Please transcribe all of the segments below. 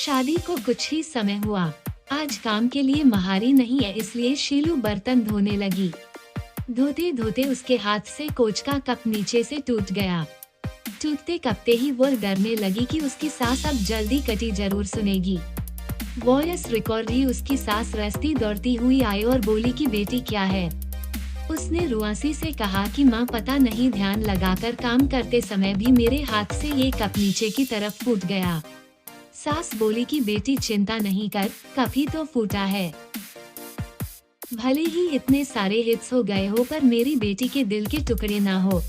शादी को कुछ ही समय हुआ। आज काम के लिए महारी नहीं है, इसलिए शीलू बर्तन धोने लगी। धोते धोते उसके हाथ से कोच का कप नीचे से टूट गया। टूटते कपते ही वो डरने लगी कि उसकी सास अब जल्दी कटी जरूर सुनेगी। वॉइस रिकॉर्ड ही उसकी सास रस्ती दौड़ती हुई आई और बोली कि बेटी क्या है। उसने रुआसी से कहा कि माँ पता नहीं, ध्यान लगाकर काम करते समय भी मेरे हाथ से ये कप नीचे की तरफ फूट गया। सास बोली कि बेटी चिंता नहीं कर, कप ही तो फूटा है। भले ही इतने सारे हिट्स हो गए हो, पर मेरी बेटी के दिल के टुकड़े ना हो।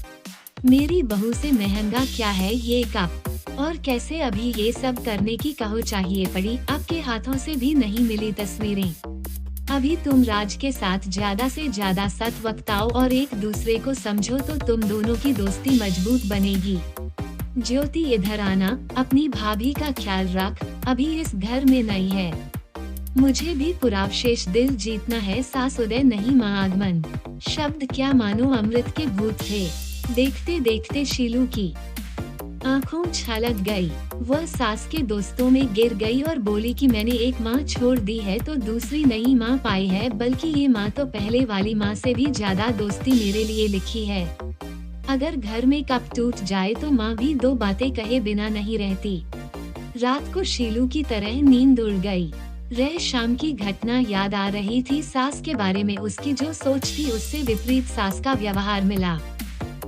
मेरी बहू से महंगा क्या है ये कप, और कैसे अभी ये सब करने की कहो चाहिए पड़ी। आपके हाथों से भी नहीं मिली तस्वीरें। अभी तुम राज के साथ ज्यादा से ज्यादा सत वक्ताओ और एक दूसरे को समझो तो तुम दोनों की दोस्ती मजबूत बनेगी। ज्योति इधर आना, अपनी भाभी का ख्याल रख, अभी इस घर में नहीं है। मुझे भी पुरावशेष दिल जीतना है। सास उदय नहीं माँ आगमन। शब्द क्या मानो अमृत के भूत थे। देखते देखते शीलू की आँखों छलक गई। वह सास के दोस्तों में गिर गई और बोली कि मैंने एक माँ छोड़ दी है तो दूसरी नई माँ पाई है, बल्कि ये माँ तो पहले वाली माँ से भी ज्यादा दोस्ती मेरे लिए लिखी है। अगर घर में कप टूट जाए तो माँ भी दो बातें कहे बिना नहीं रहती। रात को शीलू की तरह नींद उड़ गई। रह शाम की घटना याद आ रही थी। सास के बारे में उसकी जो सोच थी उससे विपरीत सास का व्यवहार मिला।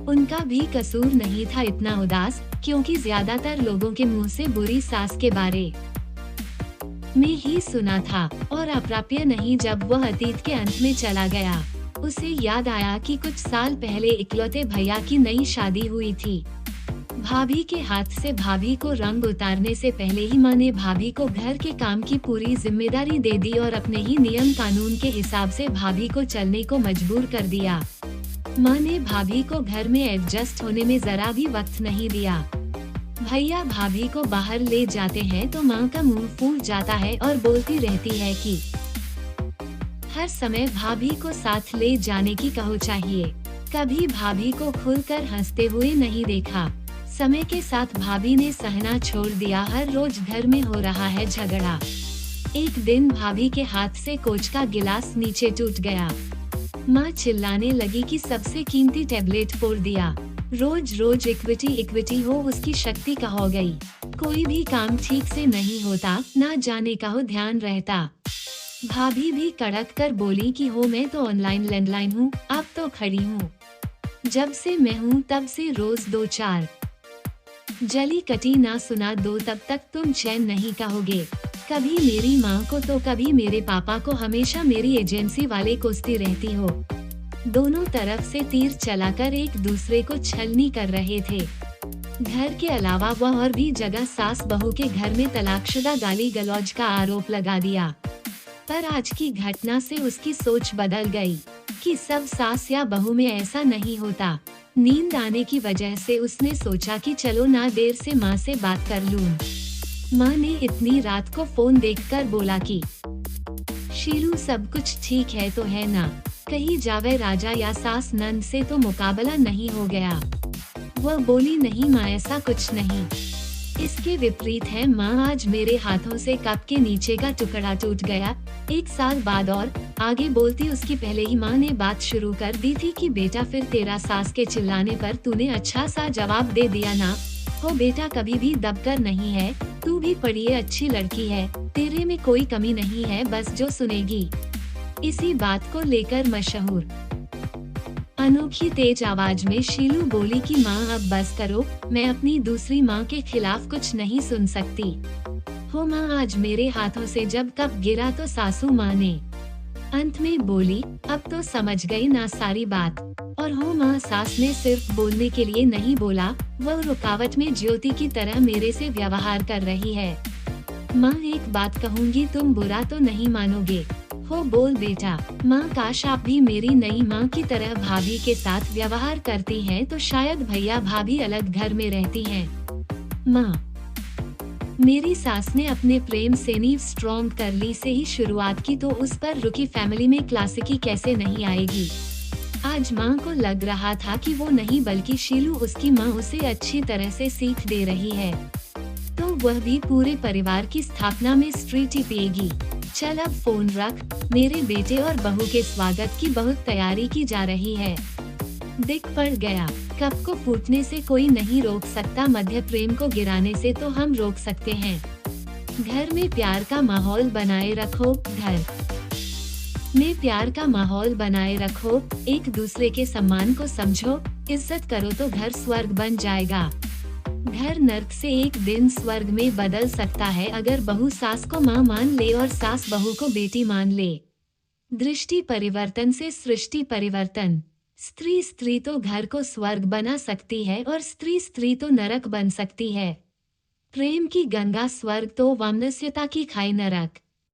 उनका भी कसूर नहीं था इतना उदास, क्योंकि ज्यादातर लोगों के मुंह से बुरी सास के बारे में ही सुना था, और अप्राप्य नहीं। जब वह अतीत के अंत में चला गया, उसे याद आया कि कुछ साल पहले इकलौते भैया की नई शादी हुई थी। भाभी के हाथ से भाभी को रंग उतारने से पहले ही माँ ने भाभी को घर के काम की पूरी जिम्मेदारी दे दी और अपने ही नियम कानून के हिसाब से भाभी को चलने को मजबूर कर दिया। माँ ने भाभी को घर में एडजस्ट होने में जरा भी वक्त नहीं दिया। भैया भाभी को बाहर ले जाते हैं तो माँ का मुंह फूल जाता है और बोलती रहती है कि हर समय भाभी को साथ ले जाने की कहो चाहिए। कभी भाभी को खुलकर हंसते हुए नहीं देखा। समय के साथ भाभी ने सहना छोड़ दिया। हर रोज घर में हो रहा है झगड़ा। एक दिन भाभी के हाथ से कोच का गिलास नीचे टूट गया। माँ चिल्लाने लगी कि सबसे कीमती टैबलेट फोड़ दिया। रोज रोज इक्विटी हो उसकी शक्ति का हो गई। कोई भी काम ठीक से नहीं होता, ना जाने का हो ध्यान रहता। भाभी भी कड़क कर बोली कि हो मैं तो ऑनलाइन लैंडलाइन हूँ, अब तो खड़ी हूँ। जब से मैं हूँ तब से रोज 2-4 जली कटी ना सुना दो, तब तक तुम चैन नहीं कहोगे। कभी मेरी माँ को तो कभी मेरे पापा को, हमेशा मेरी एजेंसी वाले कोसती रहती हो। दोनों तरफ से तीर चलाकर एक दूसरे को छलनी कर रहे थे। घर के अलावा वह और भी जगह सास बहू के घर में तलाकशुदा गाली गलौज का आरोप लगा दिया। पर आज की घटना से उसकी सोच बदल गई कि सब सास या बहू में ऐसा नहीं होता। नींद आने की वजह से उसने सोचा कि चलो ना देर से माँ से बात कर लूं। माँ ने इतनी रात को फोन देखकर बोला कि शीलू सब कुछ ठीक है तो है ना, कहीं जावे राजा या सास नंद से तो मुकाबला नहीं हो गया। वह बोली नहीं माँ ऐसा कुछ नहीं, इसके विपरीत है माँ, आज मेरे हाथों से कप के नीचे का टुकड़ा टूट गया 1 साल बाद। और आगे बोलती उसकी पहले ही माँ ने बात शुरू कर दी थी कि बेटा फिर तेरा सास के चिल्लाने पर तूने अच्छा सा जवाब दे दिया ना। हो बेटा कभी भी दबकर नहीं है, तू भी पढ़िए, अच्छी लड़की है, तेरे में कोई कमी नहीं है, बस जो सुनेगी। इसी बात को लेकर मशहूर अनोखी तेज आवाज में शीलू बोली कि माँ अब बस करो, मैं अपनी दूसरी माँ के खिलाफ कुछ नहीं सुन सकती। हो माँ आज मेरे हाथों से जब कप गिरा तो सासू माँ ने अंत में बोली अब तो समझ गई ना सारी बात। और हो माँ सास ने सिर्फ बोलने के लिए नहीं बोला, वह रुकावट में ज्योति की तरह मेरे से व्यवहार कर रही है। माँ एक बात कहूँगी, तुम बुरा तो नहीं मानोगे। हो बोल बेटा। माँ काश आप भी मेरी नई माँ की तरह भाभी के साथ व्यवहार करती हैं तो शायद भैया भाभी अलग घर में रहती हैं। माँ मेरी सास ने अपने प्रेम से नींव स्ट्रॉन्ग कर ली से ही शुरुआत की तो उस पर रुकी फैमिली में क्लासिकी कैसे नहीं आएगी। आज माँ को लग रहा था कि वो नहीं बल्कि शीलू उसकी माँ उसे अच्छी तरह से सीख दे रही है। तो वह भी पूरे परिवार की स्थापना में स्त्री टी पिएगी। चल अब फोन रख, मेरे बेटे और बहू के स्वागत की बहुत तैयारी की जा रही है। दिख पड़ गया, कप को फूटने से कोई नहीं रोक सकता, मध्य प्रेम को गिराने से तो हम रोक सकते हैं। घर में प्यार का माहौल बनाए रखो, घर में प्यार का माहौल बनाए रखो, एक दूसरे के सम्मान को समझो, इज्जत करो तो घर स्वर्ग बन जाएगा। घर नर्क से एक दिन स्वर्ग में बदल सकता है अगर बहू सास को माँ मान ले और सास बहू को बेटी मान ले। दृष्टि परिवर्तन से सृष्टि परिवर्तन। स्त्री तो घर को स्वर्ग बना सकती है और स्त्री तो नरक बन सकती है। प्रेम की गंगा स्वर्ग तो वमनस्यता की खाई नरक।